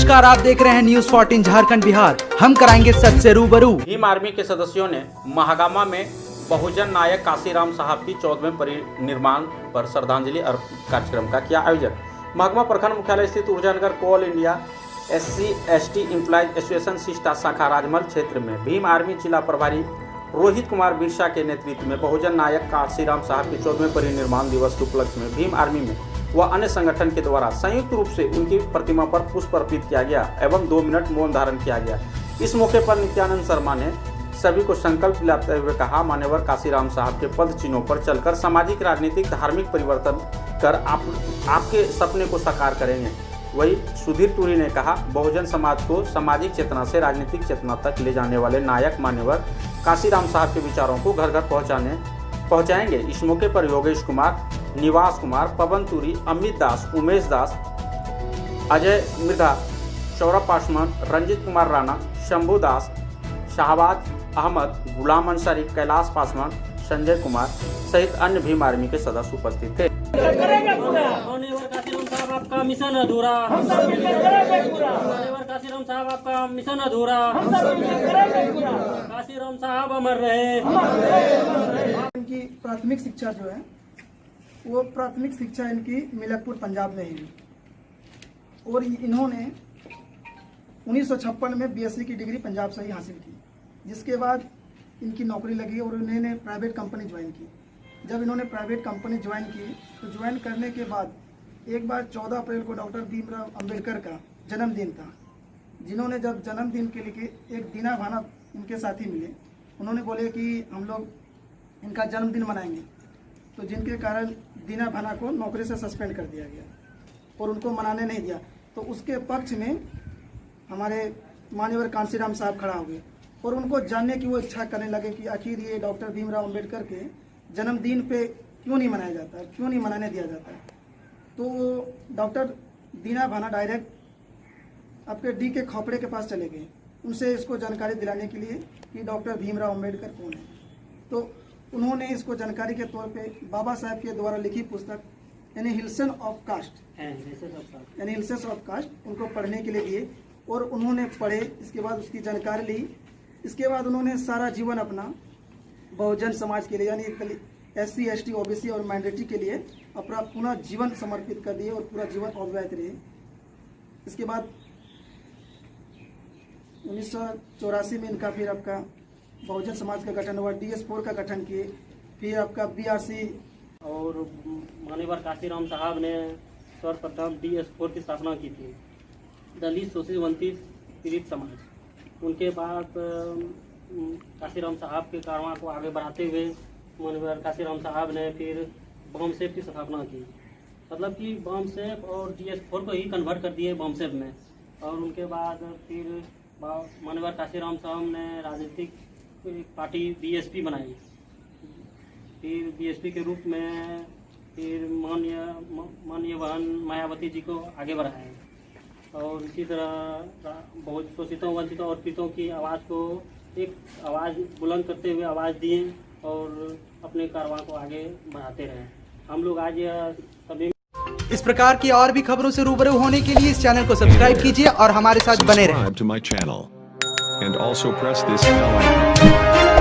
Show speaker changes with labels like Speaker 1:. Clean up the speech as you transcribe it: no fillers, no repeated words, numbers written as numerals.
Speaker 1: नमस्कार, आप देख रहे हैं न्यूज 14 झारखंड बिहार। हम कराएंगे सच से रूबरू।
Speaker 2: भीम आर्मी के सदस्यों ने महागामा में बहुजन नायक काशीराम साहब की 14वें परिनिर्वाण पर श्रद्धांजलि अर्पण कार्यक्रम का किया आयोजन। महागामा प्रखंड मुख्यालय स्थित Urjanagar Coal India SC/ST employees association सिस्टा शाखा राजमहल क्षेत्र में भीम आर्मी जिला प्रभारी रोहित कुमार बिरसा के नेतृत्व में बहुजन नायक काशीराम साहब के 14वें परिनिर्वाण दिवस के उपलक्ष्य में भीम आर्मी में व अन्य संगठन के द्वारा संयुक्त रूप से उनकी प्रतिमा पर पुष्प अर्पित किया गया एवं 2 मिनट मौन धारण किया गया। इस मौके पर नित्यानंद शर्मा ने सभी को संकल्प दिलाते हुए कहा, मान्यवर काशीराम साहब के पद चिन्हों पर चलकर सामाजिक, राजनीतिक, धार्मिक परिवर्तन कर आपके सपने को साकार करेंगे। वही सुधीर तुरी ने कहा, बहुजन समाज को सामाजिक चेतना से राजनीतिक चेतना तक ले जाने वाले नायक मान्यवर काशीराम साहब के विचारों को घर घर पहुंचाएंगे। इस मौके पर योगेश कुमार, निवास कुमार, पवन तुरी, अमित दास, उमेश दास, अजय मृधा, सौरभ पासवान, रंजित कुमार राणा, शंभू दास, शाहबाज अहमद, गुलाम अंसारी, कैलाश पासवान, संजय कुमार सहित अन्य भीम आर्मी के सदस्य उपस्थित थे।
Speaker 3: काशीराम साहब आपका मिशन अधूरा, काशीराम साहब आपका मिशन अधूरा, काशीराम साहब अमर रहे।
Speaker 4: इनकी प्राथमिक शिक्षा जो है वो प्राथमिक शिक्षा इनकी मिलकपुर पंजाब में ही और इन्होंने 1956 में BSc की डिग्री पंजाब से ही हासिल की, जिसके बाद इनकी नौकरी लगी और इन्होंने प्राइवेट कंपनी ज्वाइन की। जब इन्होंने प्राइवेट कंपनी ज्वाइन की तो ज्वाइन करने के बाद एक बार 14 अप्रैल को डॉक्टर भीमराव अंबेडकर का जन्मदिन था, जिन्होंने जब जन्मदिन के लिए एक दीना भाना इनके साथी मिले, उन्होंने बोले कि हम लोग इनका जन्मदिन मनाएंगे, तो जिनके कारण दीना भाना को नौकरी से सस्पेंड कर दिया गया और उनको मनाने नहीं दिया। तो उसके पक्ष में हमारे मान्यवर काशीराम साहब खड़ा हो गए और उनको जानने की वो इच्छा करने लगे कि आखिर ये डॉक्टर भीमराव अंबेडकर के जन्मदिन पे क्यों नहीं मनाया जाता है, क्यों नहीं मनाने दिया जाता है। तो डॉक्टर दीना भाना डायरेक्ट आपके डी के खोपड़े के पास चले गए, उनसे इसको जानकारी दिलाने के लिए कि डॉक्टर भीमराव अंबेडकर कौन है। तो उन्होंने इसको जानकारी के तौर पे बाबा साहब के द्वारा लिखी पुस्तक यानी हिल्सन ऑफ कास्ट उनको पढ़ने के लिए दिए और उन्होंने पढ़े। इसके बाद उसकी जानकारी ली। इसके बाद उन्होंने सारा जीवन अपना बहुजन समाज के लिए यानी SC/ST OBC और माइनॉरिटी के लिए अपना पूरा जीवन समर्पित कर दिए और पूरा जीवन अव्याहत रहे। इसके बाद 1984 में इनका फिर आपका बहुजन समाज का गठन हुआ, DS4 का गठन किए, फिर आपका BRC
Speaker 3: और मान्यवर काशीराम साहब ने सर्वप्रथम DS4 की स्थापना की थी, दलित शोषित वंचित पीड़ित समाज। उनके बाद काशीराम साहब के कारवां को आगे बढ़ाते हुए मान्यवर काशीराम साहब ने फिर बॉम्बसेप की स्थापना की, मतलब कि बॉम्बसेप और DS4 को ही कन्वर्ट कर दिए बॉम्बसेप में। और उनके बाद फिर मान्यवर काशीराम साहब ने राजनीतिक पार्टी BSP बनाई, फिर BSP के रूप में फिर माननीय बहन मायावती जी को आगे बढ़ाया और इसी तरह बहुत शोषितों, वंचितों और पीड़ितों की आवाज़ को एक आवाज़ बुलंद करते हुए आवाज़ दिए और अपने कारवां को आगे बढ़ाते रहे। हम लोग आज सभी
Speaker 1: इस प्रकार की और भी खबरों से रूबरू होने के लिए इस चैनल को सब्सक्राइब कीजिए और हमारे साथ बने रहें।
Speaker 5: And also press this bell icon.